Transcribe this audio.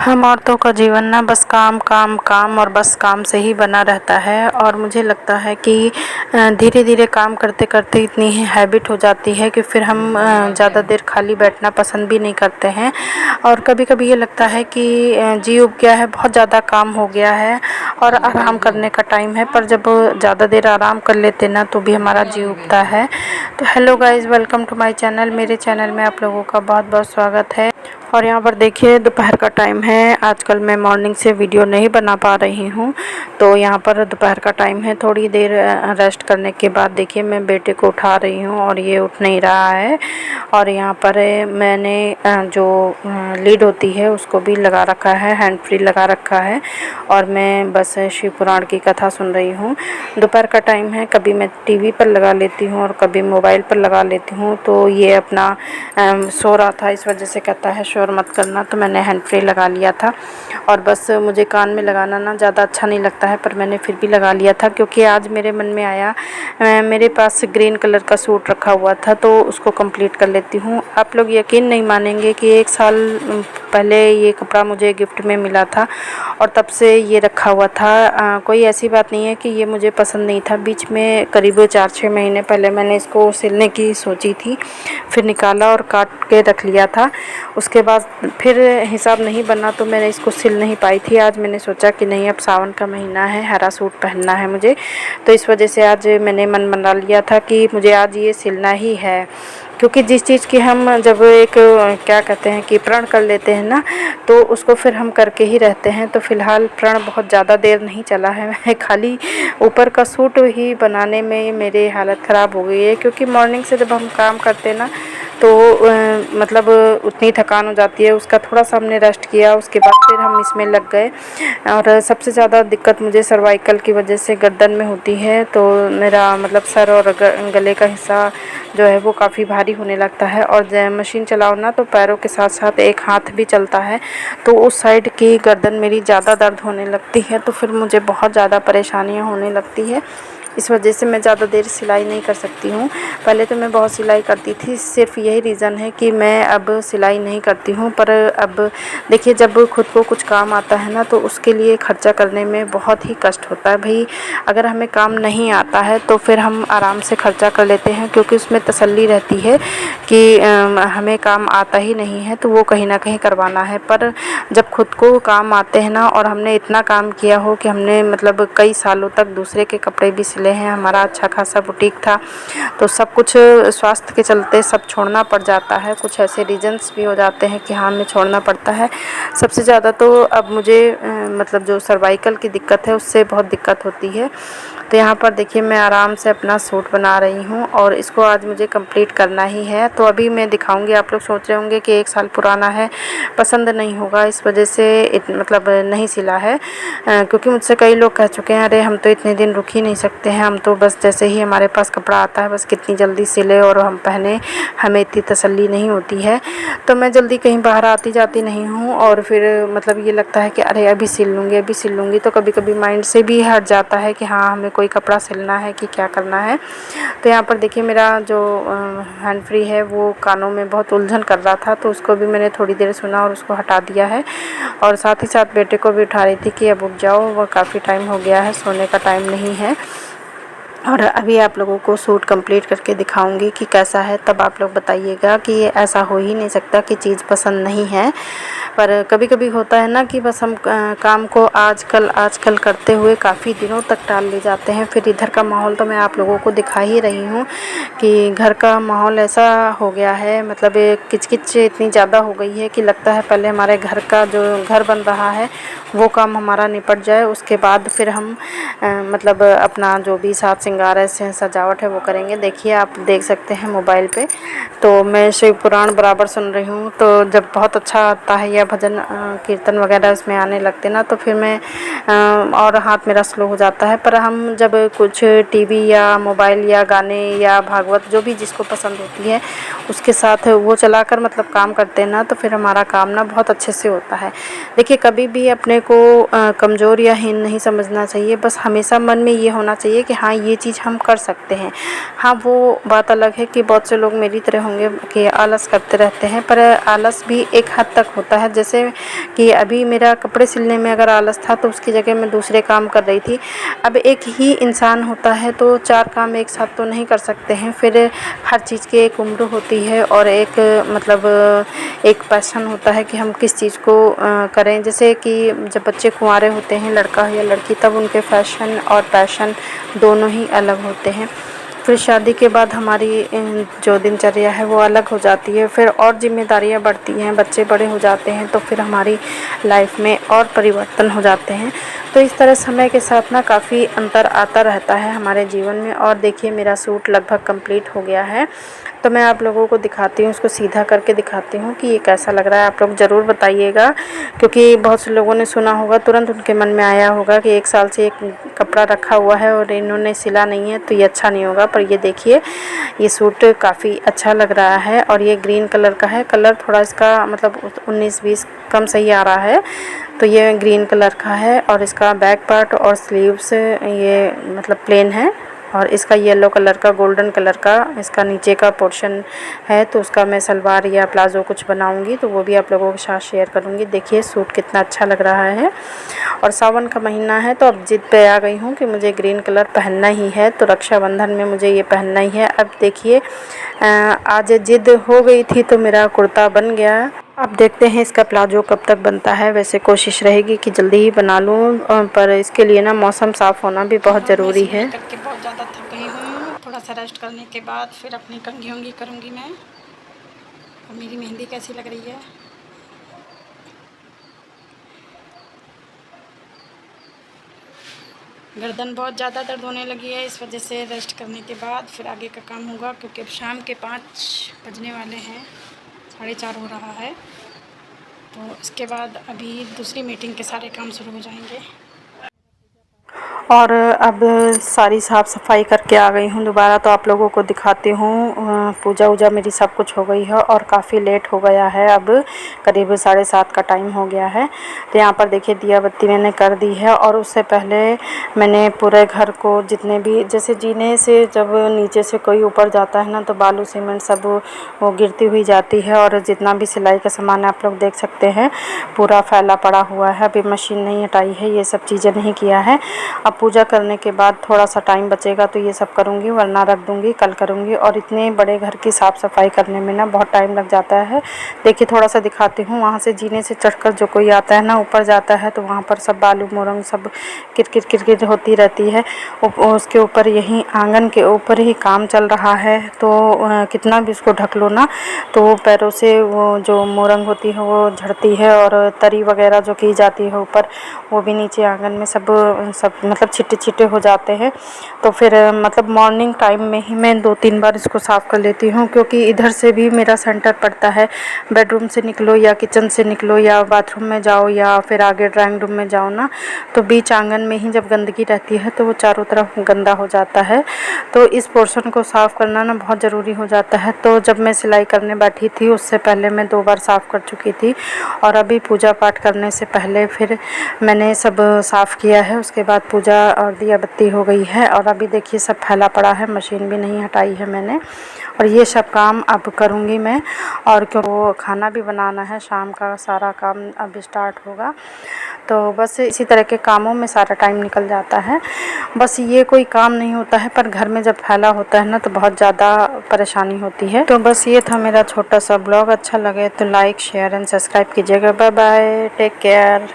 हम औरतों का जीवन ना बस काम काम काम और बस काम से ही बना रहता है। और मुझे लगता है कि धीरे धीरे काम करते करते इतनी ही हैबिट हो जाती है कि फिर हम ज़्यादा देर खाली बैठना पसंद भी नहीं करते हैं। और कभी कभी ये लगता है कि जी उब गया है, बहुत ज़्यादा काम हो गया है और आराम करने का टाइम है। पर जब ज़्यादा देर आराम कर लेते ना तो भी हमारा जी उबता है। तो hello guys, welcome to my channel. मेरे चैनल में आप लोगों का बहुत बहुत स्वागत है। और यहाँ पर देखिए दोपहर का टाइम है। आजकल मैं मॉर्निंग से वीडियो नहीं बना पा रही हूँ, तो यहाँ पर दोपहर का टाइम है। थोड़ी देर रेस्ट करने के बाद देखिए मैं बेटे को उठा रही हूँ और ये उठ नहीं रहा है। और यहाँ पर मैंने जो लीड होती है उसको भी लगा रखा है, हैंड फ्री लगा रखा है और मैं बस शिव पुराण की कथा सुन रही हूँ। दोपहर का टाइम है, कभी मैं टीवी पर लगा लेती हूँ और कभी मोबाइल पर लगा लेती हूँ। तो ये अपना सो रहा था, इस वजह से कहता है शोर मत करना, तो मैंने हैंड फ्री लगा लिया था। और बस मुझे कान में लगाना ना ज़्यादा अच्छा नहीं लगता है, पर मैंने फिर भी लगा लिया था क्योंकि आज मेरे मन में आया, मेरे पास ग्रीन कलर का सूट रखा हुआ था तो उसको कंप्लीट कर लेती हूँ। आप लोग यकीन नहीं मानेंगे कि 1 साल पहले ये कपड़ा मुझे गिफ्ट में मिला था और तब से ये रखा हुआ था। कोई ऐसी बात नहीं है कि ये मुझे पसंद नहीं था। बीच में करीब 4-6 महीने पहले मैंने इसको सिलने की सोची थी, फिर निकाला और काट के रख लिया था। उसके बाद फिर हिसाब नहीं बना तो मैंने इसको सिल नहीं पाई थी। आज मैंने सोचा कि नहीं, अब सावन का महीना है, हरा सूट पहनना है मुझे, तो इस वजह से आज मैंने मन बना लिया था कि मुझे आज ये सिलना ही है। क्योंकि जिस चीज़ की हम जब एक क्या कहते हैं कि प्रण कर लेते हैं ना, तो उसको फिर हम करके ही रहते हैं। तो फ़िलहाल प्रण बहुत ज़्यादा देर नहीं चला है, मैं खाली ऊपर का सूट ही बनाने में मेरी हालत ख़राब हो गई है। क्योंकि मॉर्निंग से जब हम काम करते हैं ना तो मतलब उतनी थकान हो जाती है। उसका थोड़ा सा हमने रेस्ट किया, उसके बाद फिर हम इसमें लग गए। और सबसे ज़्यादा दिक्कत मुझे सर्वाइकल की वजह से गर्दन में होती है। तो मेरा मतलब सर और गले का हिस्सा जो है वो काफ़ी भारी होने लगता है। और मशीन चलाओ ना तो पैरों के साथ साथ एक हाथ भी चलता है, तो उस साइड की गर्दन मेरी ज़्यादा दर्द होने लगती है। तो फिर मुझे बहुत ज़्यादा परेशानियाँ होने लगती है। इस वजह से मैं ज़्यादा देर सिलाई नहीं कर सकती हूँ। पहले तो मैं बहुत सिलाई करती थी, सिर्फ यही रीज़न है कि मैं अब सिलाई नहीं करती हूँ। पर अब देखिए, जब खुद को कुछ काम आता है ना तो उसके लिए ख़र्चा करने में बहुत ही कष्ट होता है। भाई अगर हमें काम नहीं आता है तो फिर हम आराम से ख़र्चा कर लेते हैं, क्योंकि उसमें तसल्ली रहती है कि हमें काम आता ही नहीं है तो वो कहीं ना कहीं करवाना है। पर जब खुद को काम आते हैं ना, और हमने इतना काम किया हो कि हमने मतलब कई सालों तक दूसरे के कपड़े भी सिले हैं, हमारा अच्छा खासा बुटीक था, तो सब कुछ स्वास्थ्य के चलते सब छोड़ना पड़ जाता है। कुछ ऐसे रीजंस भी हो जाते हैं कि हाँ हमें छोड़ना पड़ता है। सबसे ज़्यादा तो अब मुझे मतलब जो सर्वाइकल की दिक्कत है उससे बहुत दिक्कत होती है। तो यहाँ पर देखिए मैं आराम से अपना सूट बना रही हूँ और इसको आज मुझे कंप्लीट करना ही है। तो अभी मैं दिखाऊंगी। आप लोग सोच रहे होंगे कि 1 साल पुराना है, पसंद नहीं होगा, इस वजह से मतलब नहीं सिला है। क्योंकि मुझसे कई लोग कह चुके हैं, अरे हम तो इतने दिन रुक ही नहीं सकते हैं, हम तो बस जैसे ही हमारे पास कपड़ा आता है बस कितनी जल्दी सिले और हम पहने, हमें इतनी तसल्ली नहीं होती है। तो मैं जल्दी कहीं बाहर आती जाती नहीं हूँ और फिर मतलब ये लगता है कि अरे अभी सिल लूँगी अभी सिल लूँगी। तो कभी कभी माइंड से भी हट जाता है कि हाँ हमें कोई कपड़ा सिलना है कि क्या करना है। तो यहाँ पर देखिए मेरा जो हैंड फ्री है वो कानों में बहुत उलझन कर रहा था, तो उसको भी मैंने थोड़ी देर सुना और उसको हटा दिया है। और साथ ही साथ बेटे को भी उठा रही थी कि अब उठ जाओ, वह काफ़ी टाइम हो गया है, सोने का टाइम नहीं है। और अभी आप लोगों को सूट कंप्लीट करके दिखाऊंगी कि कैसा है, तब आप लोग बताइएगा कि ये ऐसा हो ही नहीं सकता कि चीज़ पसंद नहीं है। पर कभी कभी होता है ना कि बस हम काम को आजकल करते हुए काफ़ी दिनों तक टाल ले जाते हैं। फिर इधर का माहौल तो मैं आप लोगों को दिखा ही रही हूँ कि घर का माहौल ऐसा हो गया है, मतलब किचकिच इतनी ज़्यादा हो गई है कि लगता है पहले हमारे घर का जो घर बन रहा है वो काम हमारा निपट जाए, उसके बाद फिर हम मतलब अपना जो भी साथ श्रृंगार है, सजावट है वो करेंगे। देखिए आप देख सकते हैं मोबाइल पे, तो मैं शिव पुराण बराबर सुन रही हूँ। तो जब बहुत अच्छा आता है या भजन कीर्तन वगैरह इसमें आने लगते ना तो फिर मैं और हाथ मेरा स्लो हो जाता है। पर हम जब कुछ टीवी या मोबाइल या गाने या भागवत जो भी जिसको पसंद होती है उसके साथ वो चलाकर मतलब काम करते हैं ना, तो फिर हमारा काम ना बहुत अच्छे से होता है। देखिए कभी भी अपने को कमज़ोर या हीन नहीं समझना चाहिए, बस हमेशा मन में ये होना चाहिए कि हाँ ये चीज़ हम कर सकते हैं। हाँ, वो बात अलग है कि बहुत से लोग मेरी तरह होंगे कि आलस करते रहते हैं, पर आलस भी एक हद तक होता है। जैसे कि अभी मेरा कपड़े सिलने में अगर आलस था तो उसकी जगह मैं दूसरे काम कर रही थी। अब एक ही इंसान होता है तो 4 काम एक साथ तो नहीं कर सकते हैं। फिर हर चीज़ की एक उम्र होती है और एक मतलब एक पैशन होता है कि हम किस चीज़ को करें। जैसे कि जब बच्चे कुंवारे होते हैं, लड़का हो या लड़की, तब उनके फैशन और पैशन दोनों ही अलग होते हैं। फिर शादी के बाद हमारी जो दिनचर्या है वो अलग हो जाती है। फिर और ज़िम्मेदारियाँ बढ़ती हैं, बच्चे बड़े हो जाते हैं तो फिर हमारी लाइफ में और परिवर्तन हो जाते हैं। तो इस तरह समय के साथ ना काफ़ी अंतर आता रहता है हमारे जीवन में। और देखिए, मेरा सूट लगभग कंप्लीट हो गया है, तो मैं आप लोगों को दिखाती हूँ, उसको सीधा करके दिखाती हूँ कि ये कैसा लग रहा है। आप लोग ज़रूर बताइएगा, क्योंकि बहुत से लोगों ने सुना होगा, तुरंत उनके मन में आया होगा कि 1 साल से एक कपड़ा रखा हुआ है और इन्होंने सिला नहीं है तो ये अच्छा नहीं होगा। पर ये देखिए, ये सूट काफ़ी अच्छा लग रहा है और ये ग्रीन कलर का है। कलर थोड़ा इसका मतलब 19-20 कम सही आ रहा है। तो ये ग्रीन कलर का है और इसका बैक पार्ट और स्लीव्स ये मतलब प्लेन है और इसका येलो कलर का, गोल्डन कलर का इसका नीचे का पोर्शन है। तो उसका मैं सलवार या प्लाज़ो कुछ बनाऊंगी तो वो भी आप लोगों के साथ शेयर करूंगी। देखिए सूट कितना अच्छा लग रहा है। और सावन का महीना है तो अब ज़िद पे आ गई हूँ कि मुझे ग्रीन कलर पहनना ही है, तो रक्षाबंधन में मुझे ये पहनना ही है। अब देखिए, आज ज़िद हो गई थी तो मेरा कुर्ता बन गया। अब देखते हैं इसका प्लाजो कब तक बनता है। वैसे कोशिश रहेगी कि जल्दी ही बना लूँ, पर इसके लिए ना मौसम साफ़ होना भी बहुत ज़रूरी है। करके बहुत ज़्यादा थक गई हूँ। थोड़ा सा रेस्ट करने के बाद फिर अपनी कंघी उंगी करूँगी मैं। और मेरी मेहंदी कैसी लग रही है। गर्दन बहुत ज़्यादा दर्द होने लगी है, इस वजह से रेस्ट करने के बाद फिर आगे का काम होगा, क्योंकि अब शाम के 5 बजने वाले हैं, 4:30 हो रहा है। तो इसके बाद अभी दूसरी मीटिंग के सारे काम शुरू हो जाएंगे। और अब सारी साफ़ सफाई करके आ गई हूँ दोबारा, तो आप लोगों को दिखाती हूँ। पूजा वूजा मेरी सब कुछ हो गई है और काफ़ी लेट हो गया है, अब करीब 7:30 का टाइम हो गया है। तो यहाँ पर देखिए दिया बत्ती मैंने कर दी है। और उससे पहले मैंने पूरे घर को जितने भी, जैसे जीने से जब नीचे से कोई ऊपर जाता है ना तो बालू सीमेंट सब वो गिरती हुई जाती है। और जितना भी सिलाई का सामान आप लोग देख सकते हैं पूरा फैला पड़ा हुआ है। अभी मशीन नहीं हटाई है, ये सब चीज़ें नहीं किया है। अब पूजा करने के बाद थोड़ा सा टाइम बचेगा तो ये सब करूँगी, वरना रख दूँगी, कल करूँगी। और इतने बड़े घर की साफ़ सफाई करने में ना बहुत टाइम लग जाता है। देखिए थोड़ा सा दिखाती हूँ, वहाँ से जीने से चढ़कर जो कोई आता है ना, ऊपर जाता है तो वहाँ पर सब बालू मोरंग सब किरकिर किरकिर होती रहती है। उसके ऊपर यहीं आंगन के ऊपर ही काम चल रहा है, तो कितना भी उसको ढक लो ना तो वो पैरों से वो जो मोरंग होती है वो झड़ती है। और तरी वगैरह जो की जाती है ऊपर, वो भी नीचे आंगन में सब मतलब छिटे छिटे हो जाते हैं। तो फिर मतलब मॉर्निंग टाइम में ही मैं 2-3 बार इसको साफ़ कर लेती हूँ, क्योंकि इधर से भी मेरा सेंटर पड़ता है। बेडरूम से निकलो या किचन से निकलो या बाथरूम में जाओ या फिर आगे ड्राइंग रूम में जाओ ना, तो बीच आंगन में ही जब गंदगी रहती है तो वो चारों तरफ गंदा हो जाता है। तो इस पोर्शन को साफ़ करना ना बहुत ज़रूरी हो जाता है। तो जब मैं सिलाई करने बैठी थी उससे पहले मैं 2 बार साफ़ कर चुकी थी, और अभी पूजा पाठ करने से पहले फिर मैंने सब साफ़ किया है। उसके बाद पूजा और दिया बत्ती हो गई है। और अभी देखिए सब फैला पड़ा है, मशीन भी नहीं हटाई है मैंने। और ये सब काम अब करूँगी मैं। और क्यों वो खाना भी बनाना है, शाम का सारा काम अब स्टार्ट होगा। तो बस इसी तरह के कामों में सारा टाइम निकल जाता है। बस ये कोई काम नहीं होता है, पर घर में जब फैला होता है ना तो बहुत ज़्यादा परेशानी होती है। तो बस ये था मेरा छोटा सा ब्लॉग। अच्छा लगे तो लाइक शेयर एंड सब्सक्राइब कीजिएगा। Bye bye, take care.